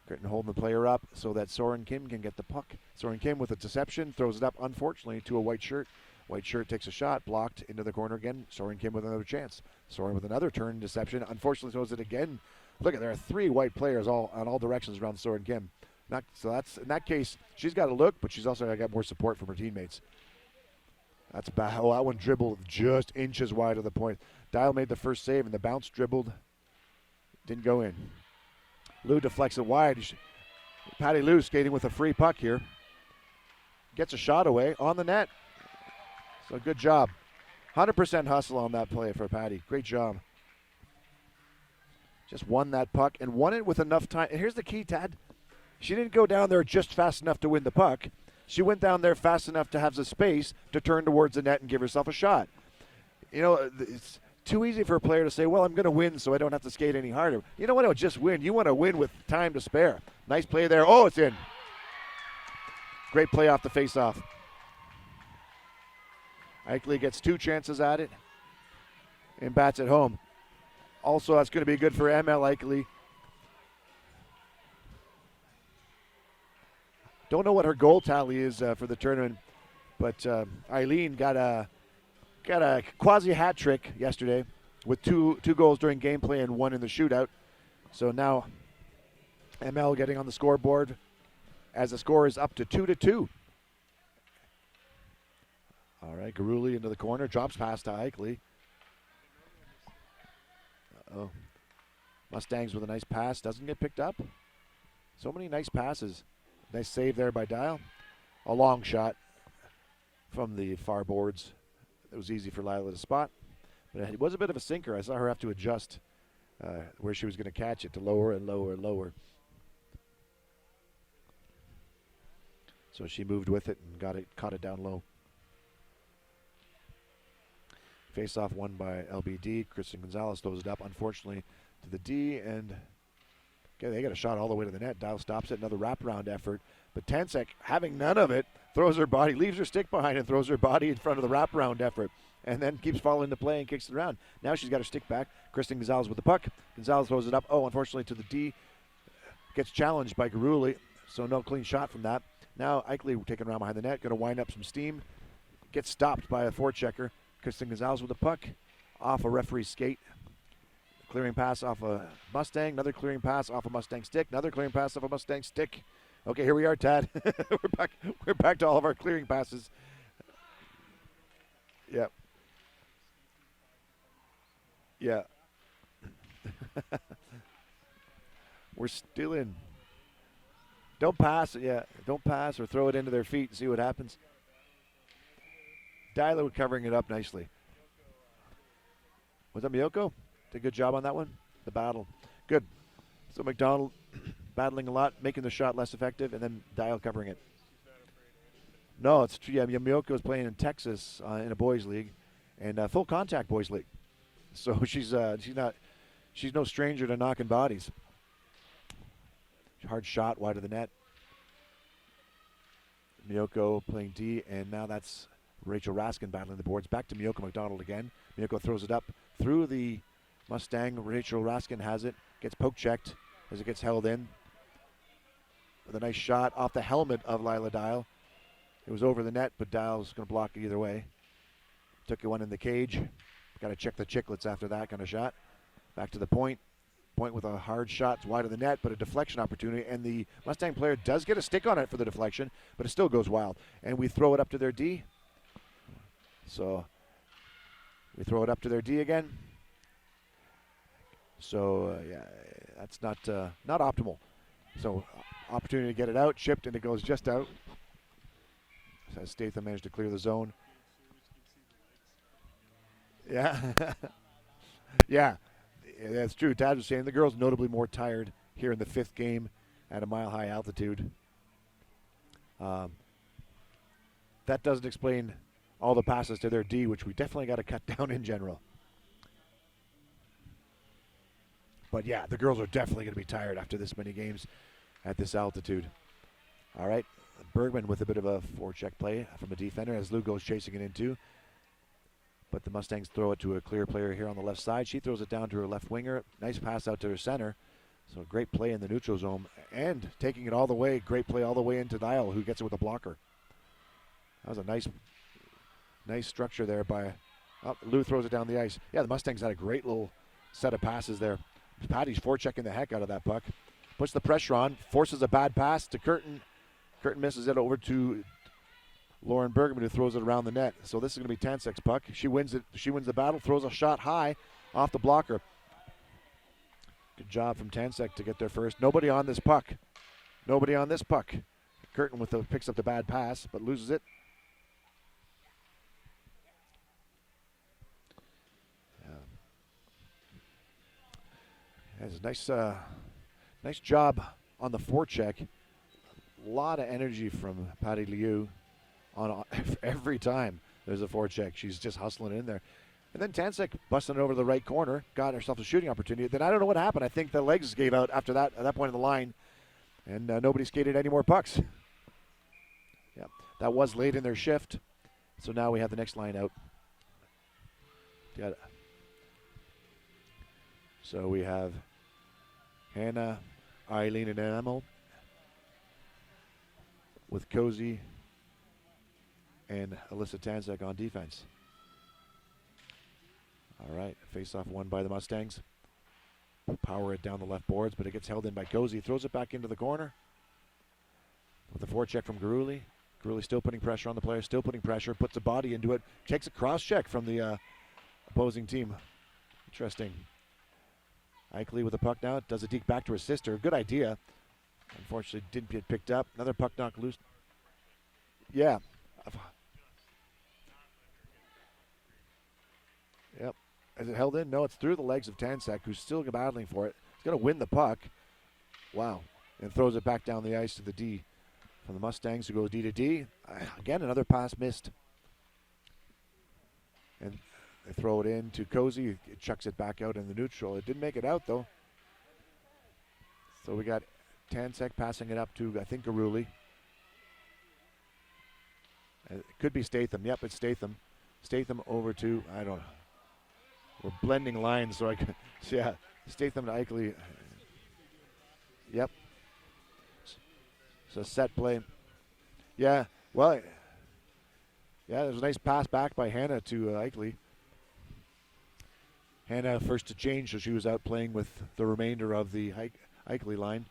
Curtin holding the player up so that Soren Kim can get the puck. Soren Kim with a deception throws it up, unfortunately, to a White Shirt. White Shirt takes a shot, blocked into the corner again. Soren Kim with another chance. Soren with another turn deception. Unfortunately throws it again. Look, there are three white players on all directions around Soren Kim. So that's, in that case, she's got to look, but she's also got to get more support from her teammates. That's bad. Oh, that one dribbled just inches wide of the point. Dial made the first save, and the bounce dribbled. Didn't go in. Lou deflects it wide. Patty Lou skating with a free puck here. Gets a shot away on the net. So good job. 100% hustle on that play for Patty. Great job. Just won that puck and won it with enough time. And here's the key, Tad. She didn't go down there just fast enough to win the puck. She went down there fast enough to have the space to turn towards the net and give herself a shot. You know, it's too easy for a player to say, well, I'm going to win so I don't have to skate any harder. You don't want to just win. You want to win with time to spare. Nice play there. Oh, it's in. Great play off the faceoff. Eichley gets two chances at it and bats it home. Also, that's going to be good for ML Eichley. Don't know what her goal tally is for the tournament, but Eileen got a quasi hat trick yesterday with two goals during gameplay and one in the shootout. So now ML getting on the scoreboard as the score is up to 2-2. All right, Garuli into the corner, drops past to Eichley. Uh-oh. Mustangs with a nice pass, doesn't get picked up. So many nice passes. Nice save there by Dial. A long shot from the far boards. It was easy for Lila to spot. But it was a bit of a sinker. I saw her have to adjust where she was going to catch it to lower and lower and lower. So she moved with it and caught it down low. Face-off won by LBD. Kristen Gonzalez throws it up, unfortunately, to the D, and they got a shot all the way to the net. Dial stops it, another wraparound effort. But Tansek, having none of it, throws her body, leaves her stick behind and throws her body in front of the wraparound effort, and then keeps following the play and kicks it around. Now she's got her stick back. Kristen Gonzalez with the puck. Gonzalez throws it up. Oh, unfortunately to the D. Gets challenged by Garuli, so no clean shot from that. Now Eichley taking around behind the net, going to wind up some steam. Gets stopped by a forechecker. Kristen Gonzalez with the puck off a referee's skate. Clearing pass off a Mustang. Another clearing pass off a Mustang stick. Another clearing pass off a Mustang stick. Okay, here we are, Tad. We're back to all of our clearing passes. Yep. Yeah. We're still in. Don't pass. Yeah, don't pass or throw it into their feet and see what happens. Diallo covering it up nicely. Was that Miyoko? Did a good job on that one. The battle. Good. So McDonald battling a lot, making the shot less effective, and then Dial covering it. No, it's true. Yeah, Miyoko is playing in Texas in a boys' league, and full contact boys' league. So she's no stranger to knocking bodies. Hard shot wide of the net. Miyoko playing D, and now that's Rachel Raskin battling the boards. Back to Miyoko McDonald again. Miyoko throws it up through the Mustang. Rachel Raskin has it. Gets poke checked as it gets held in. With a nice shot off the helmet of Lila Dial. It was over the net, but Dial's going to block it either way. Took one in the cage. Got to check the chicklets after that kind of shot. Back to the point. Point with a hard shot. It's wide of the net, but a deflection opportunity. And the Mustang player does get a stick on it for the deflection, but it still goes wild. And we throw it up to their D. So we throw it up to their D again. So yeah, that's not optimal. So opportunity to get it out, chipped, and it goes just out. As Statham managed to clear the zone. Yeah. Yeah, that's true. Dad was saying the girls notably more tired here in the 5th game at a mile-high altitude. That doesn't explain all the passes to their D, which we definitely got to cut down in general. But yeah, the girls are definitely going to be tired after this many games at this altitude. All right, Bergman with a bit of a forecheck play from a defender as Lou goes chasing it in too. But the Mustangs throw it to a clear player here on the left side. She throws it down to her left winger. Nice pass out to her center. So great play in the neutral zone. And taking it all the way, great play all the way into Dial, who gets it with a blocker. That was a nice structure there by Lou throws it down the ice. Yeah, the Mustangs had a great little set of passes there. Patty's forechecking the heck out of that puck. Puts the pressure on, forces a bad pass to Curtin. Curtin misses it over to Lauren Bergman, who throws it around the net. So this is going to be Tansek's puck. She wins it. She wins the battle, throws a shot high off the blocker. Good job from Tansek to get there first. Nobody on this puck. Nobody on this puck. Curtin picks up the bad pass, but loses it. Has a nice job on the forecheck. A lot of energy from Patty Liu on every time there's a forecheck. She's just hustling in there. And then Tansek busting it over the right corner, got herself a shooting opportunity. Then I don't know what happened. I think the legs gave out after that, at that point in the line, and nobody skated any more pucks. Yeah, that was late in their shift. So now we have the next line out. So we have Hannah, Eileen, and Emil with Cozy and Alyssa Tansek on defense. All right, face-off won by the Mustangs. Power it down the left boards, but it gets held in by Cozy. Throws it back into the corner with a forecheck from Garuli. Garuli still putting pressure on the player, still putting pressure, puts a body into it, takes a cross-check from the opposing team. Interesting. Eichley with the puck now, does a deke back to her sister. Good idea. Unfortunately, didn't get picked up. Another puck knocked loose. Yeah. Yep. Is it held in? No, it's through the legs of Tansek, who's still battling for it. He's going to win the puck. Wow. And throws it back down the ice to the D from the Mustangs, who go D to D. Again, another pass missed. And they throw it in to Cozy. It chucks it back out in the neutral. It didn't make it out, though. So we got Tansek passing it up to, I think, Garuli. It could be Statham. Yep, it's Statham. Statham over to, I don't know. We're blending lines, so I can, yeah, Statham to Eichley. Yep. So set play. Yeah, well, yeah, there's a nice pass back by Hannah to Eichley. Hannah first to change, so she was out playing with the remainder of the Eichley line.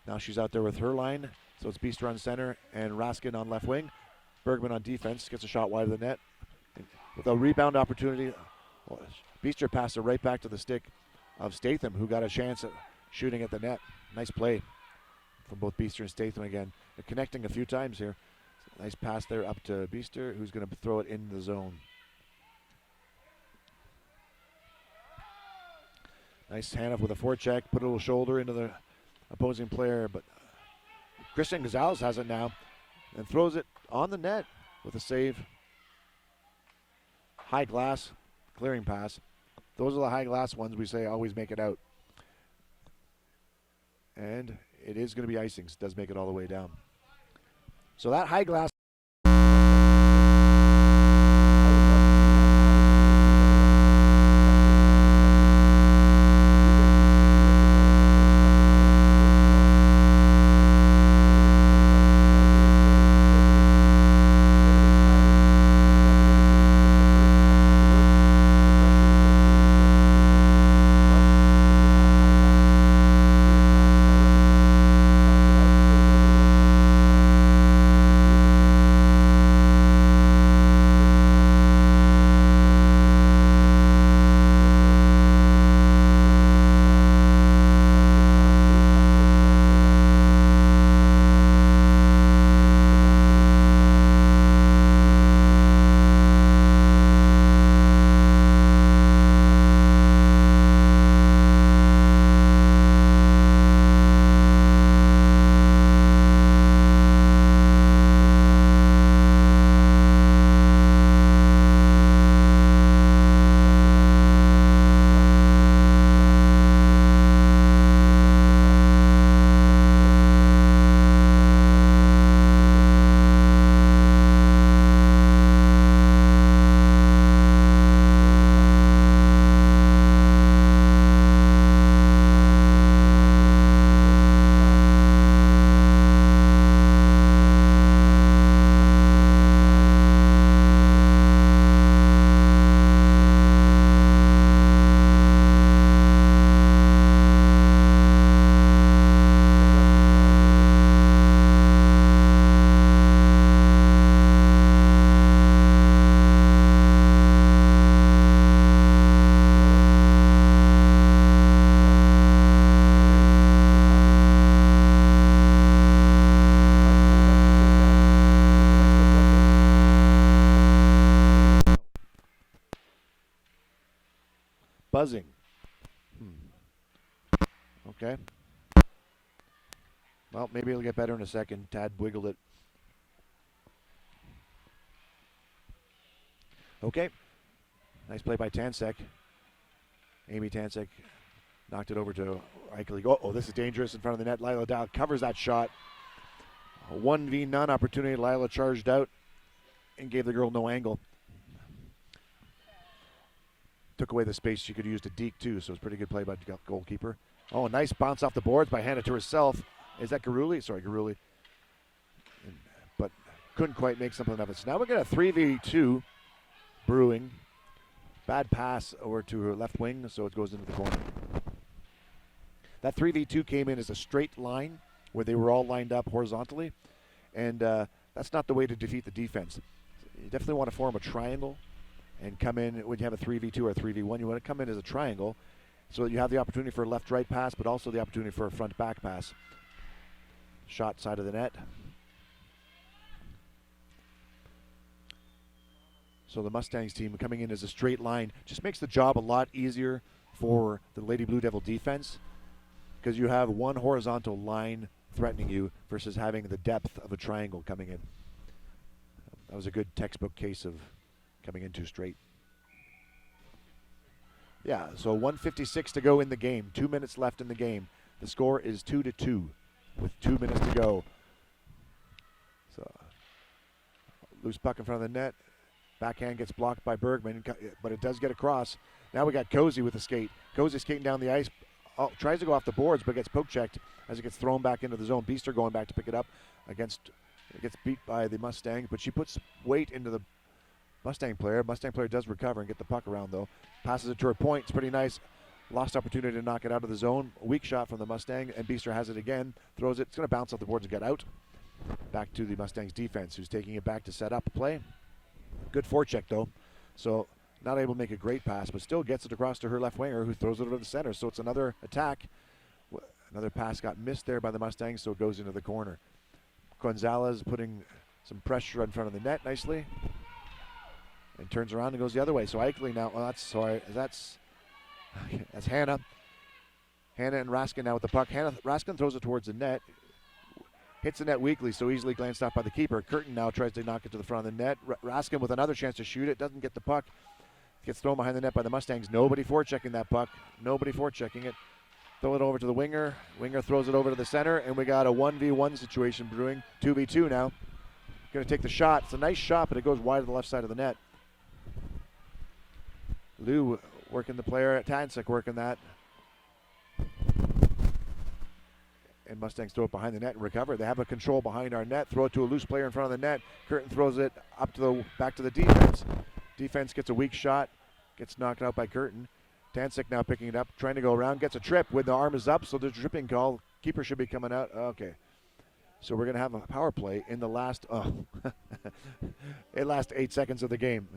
Now she's out there with her line, so it's Beaster on center and Raskin on left wing. Bergman on defense, gets a shot wide of the net. With a rebound opportunity, Beaster passed it right back to the stick of Statham, who got a chance shooting at the net. Nice play from both Beaster and Statham again. They're connecting a few times here. Nice pass there up to Beaster, who's going to throw it in the zone. Nice hand up with a forecheck, put a little shoulder into the opposing player, but Christian Gonzalez has it now and throws it on the net with a save. High glass clearing pass. Those are the high glass ones we say always make it out. And it is going to be icing. It does make it all the way down. So that high glass. Buzzing. Okay. Well, maybe it'll get better in a second. Tad wiggled it. Okay. Nice play by Tansek. Amy Tansek knocked it over to Eichel. Oh, this is dangerous in front of the net. Lila Dow covers that shot. A 1v-none opportunity. Lila charged out and gave the girl no angle. Took away the space she could use to deke too, so it's pretty good play by the goalkeeper. Oh, nice bounce off the boards by Hannah to herself. Is that Garuli? Sorry, Garuli. But couldn't quite make something of it. So now we got a 3v2 brewing. Bad pass over to her left wing, so it goes into the corner. That 3v2 came in as a straight line where they were all lined up horizontally, and that's not the way to defeat the defense. You definitely want to form a triangle and come in when you have a 3v2 or a 3v1. You want to come in as a triangle so that you have the opportunity for a left-right pass, but also the opportunity for a front-back pass. Shot side of the net. So the Mustangs team coming in as a straight line just makes the job a lot easier for the Lady Blue Devil defense, because you have one horizontal line threatening you versus having the depth of a triangle coming in. That was a good textbook case of coming in too straight. Yeah, so 1:56 to go in the game. 2 minutes left in the game. The score is 2-2 with 2 minutes to go. So loose puck in front of the net. Backhand gets blocked by Bergman, but it does get across. Now we got Cozy with the skate. Cozy skating down the ice. Oh, tries to go off the boards, but gets poke checked as it gets thrown back into the zone. Beaster going back to pick it up against. It gets beat by the Mustang, but she puts weight into the Mustang player. Mustang player does recover and get the puck around, though. Passes it to her point. It's pretty nice. Lost opportunity to knock it out of the zone. A weak shot from the Mustang, and Beaster has it again. Throws it. It's going to bounce off the boards and get out. Back to the Mustangs defense, who's taking it back to set up a play. Good forecheck, though. So not able to make a great pass, but still gets it across to her left winger, who throws it over the center. So it's another attack Another pass got missed there by the Mustangs, so it goes into the corner. Gonzalez putting some pressure in front of the net nicely. And turns around and goes the other way. So Eichley now, that's Hannah. Hannah and Raskin now with the puck. Raskin throws it towards the net. Hits the net weakly, so easily glanced off by the keeper. Curtin now tries to knock it to the front of the net. Raskin with another chance to shoot it. Doesn't get the puck. Gets thrown behind the net by the Mustangs. Nobody forechecking that puck. Nobody forechecking it. Throw it over to the winger. Winger throws it over to the center, and we got a 1v1 situation brewing. 2v2 now. Going to take the shot. It's a nice shot, but it goes wide to the left side of the net. Lou working the player at Tansik, working that. And Mustangs throw it behind the net and recover. They have a control behind our net. Throw it to a loose player in front of the net. Curtin throws it up to the back to the defense. Defense gets a weak shot. Gets knocked out by Curtin. Tansik now picking it up, trying to go around. Gets a trip when the arm is up, so there's a tripping call. Keeper should be coming out. Okay. So we're going to have a power play in the last 8 seconds of the game.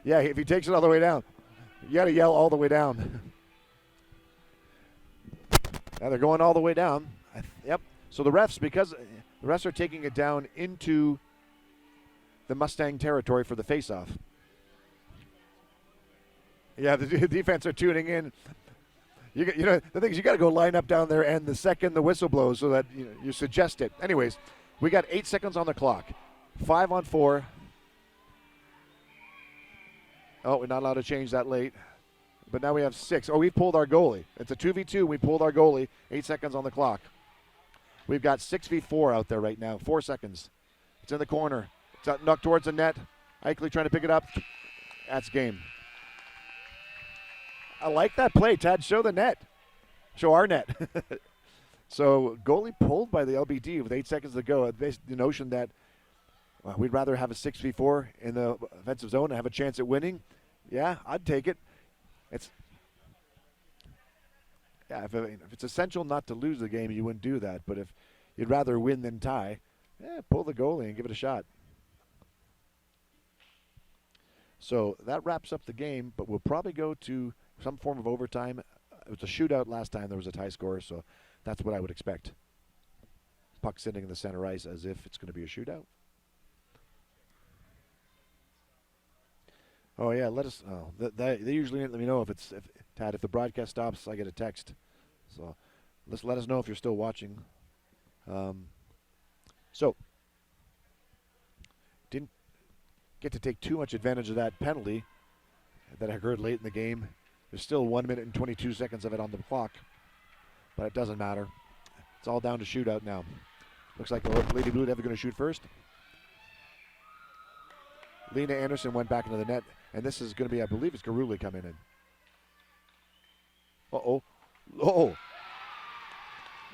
Yeah, if he takes it all the way down, you got to yell all the way down. Now they're going all the way down. Yep. So the refs are taking it down into the Mustang territory for the faceoff. Yeah, the defense are tuning in. The thing is, you got to go line up down there, and the second the whistle blows, so that you suggest it. Anyways, we got 8 seconds on the clock. 5-on-4. Oh, we're not allowed to change that late. But now we have 6. Oh, we've pulled our goalie. It's a 2v2. We pulled our goalie. 8 seconds on the clock. We've got 6v4 out there right now. 4 seconds. It's in the corner. It's out, knocked towards the net. Eichley trying to pick it up. That's game. I like that play, Tad. Show the net. Show our net. So goalie pulled by the LBD with 8 seconds to go. The notion that we'd rather have a 6v4 in the offensive zone and have a chance at winning. Yeah, I'd take it. If it's essential not to lose the game, you wouldn't do that. But if you'd rather win than tie, pull the goalie and give it a shot. So that wraps up the game, but we'll probably go to some form of overtime. It was a shootout last time. There was a tie score, so that's what I would expect. Puck sitting in the center ice as if it's going to be a shootout. Oh yeah, let us. Oh, they usually let me know if the broadcast stops. I get a text, so let us know if you're still watching. So didn't get to take too much advantage of that penalty that occurred late in the game. There's still 1 minute and 22 seconds of it on the clock, but it doesn't matter. It's all down to shootout now. Looks like the Lady Blue Devils are going to shoot first. Lena Anderson went back into the net, and this is going to be, I believe it's Garuli coming in. Oh.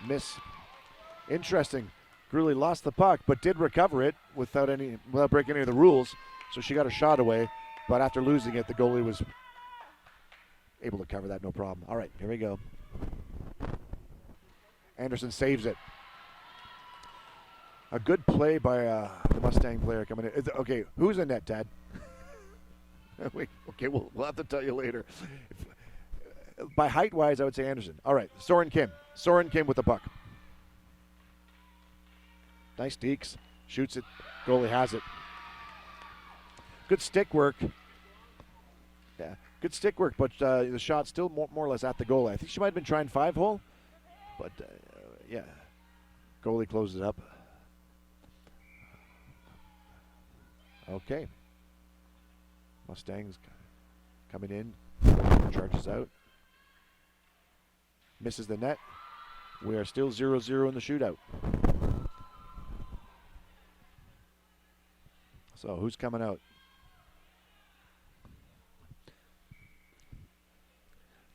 Miss. Interesting. Garuli lost the puck, but did recover it without breaking any of the rules, so she got a shot away, but after losing it, the goalie was able to cover that, no problem. All right, here we go. Anderson saves it. A good play by the Mustang player coming in. Okay, who's in net, Tad? We'll have to tell you later. By height-wise, I would say Anderson. All right, Soren Kim. Soren Kim with the puck. Nice deeks. Shoots it. Goalie has it. Good stick work. Yeah, good stick work, but the shot's still more or less at the goalie. I think she might have been trying 5-hole, but yeah. Goalie closes it up. Okay. Mustangs coming in. Charges out. Misses the net. We are still 0-0 in the shootout. So who's coming out?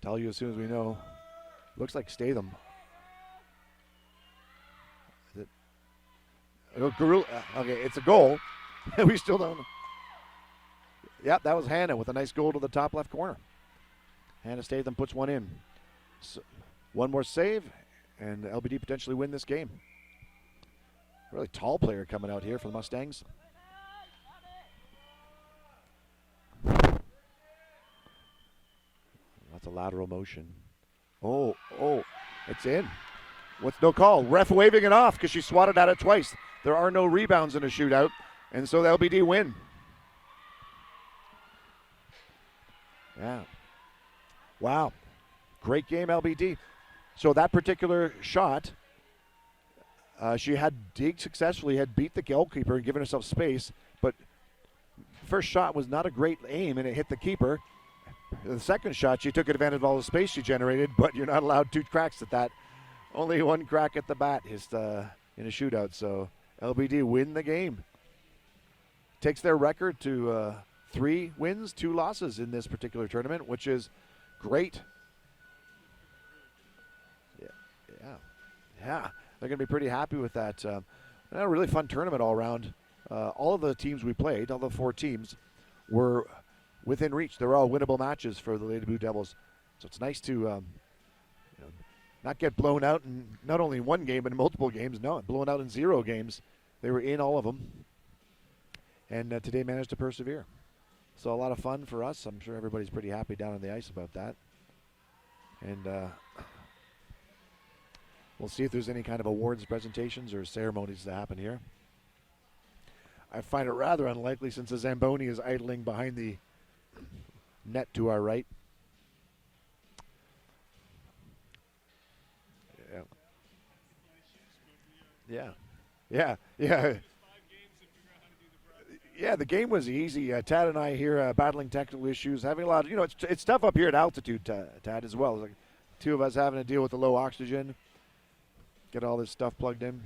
Tell you as soon as we know. Looks like Statham. Is it? Okay, it's a goal. We still don't know. Yep, that was Hannah with a nice goal to the top left corner. Hannah Statham puts one in. So, one more save, and LBD potentially win this game. Really tall player coming out here for the Mustangs. That's a lateral motion. Oh, it's in. What's no call? Ref waving it off because she swatted at it twice. There are no rebounds in a shootout, and so the LBD win. Yeah. Wow. Great game, LBD. So that particular shot, she had digged successfully, had beat the goalkeeper and given herself space, but first shot was not a great aim, and it hit the keeper. The second shot, she took advantage of all the space she generated, but you're not allowed 2 cracks at that. Only 1 crack at the bat is in a shootout, so LBD win the game. Takes their record to 3 wins, 2 losses in this particular tournament, which is great. Yeah, they're going to be pretty happy with that. A really fun tournament all around. All of the teams we played, all the 4 teams, were within reach. They're all winnable matches for the Lady Blue Devils. So it's nice to not get blown out in not only one game, but in multiple games. No, blown out in 0 games. They were in all of them. And today managed to persevere. So a lot of fun for us. I'm sure everybody's pretty happy down on the ice about that. And we'll see if there's any kind of awards presentations or ceremonies that happen here. I find it rather unlikely since the Zamboni is idling behind the net to our right. Yeah. Yeah, the game was easy. Tad and I here battling technical issues, having a lot of, it's tough up here at altitude, Tad, as well. It's like 2 of us having to deal with the low oxygen, get all this stuff plugged in.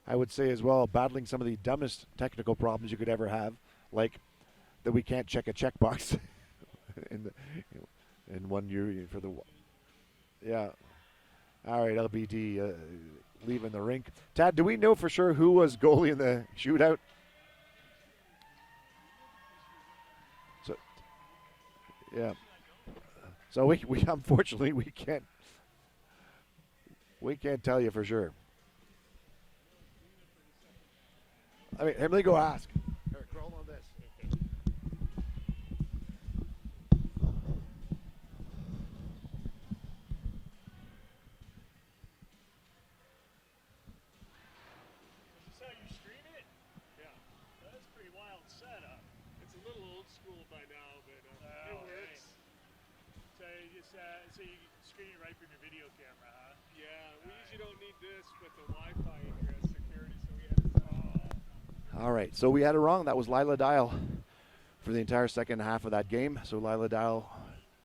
I would say as well, battling some of the dumbest technical problems you could ever have, like that we can't check a checkbox in one year for the. Yeah. All right, LBD leaving the rink. Tad, do we know for sure who was goalie in the shootout? So, yeah. So we unfortunately we can't tell you for sure. I mean, let me go ask. Eric, crawl on this. Is this how you stream it? Yeah. That's a pretty wild setup. It's a little old school by now, but it works. So you just so you screen it right from your video camera, huh? Yeah. We usually don't need this with the Wi-Fi ingress security, so we have to. All right, so we had it wrong. That was Lila Dial for the entire second half of that game. So Lila Dial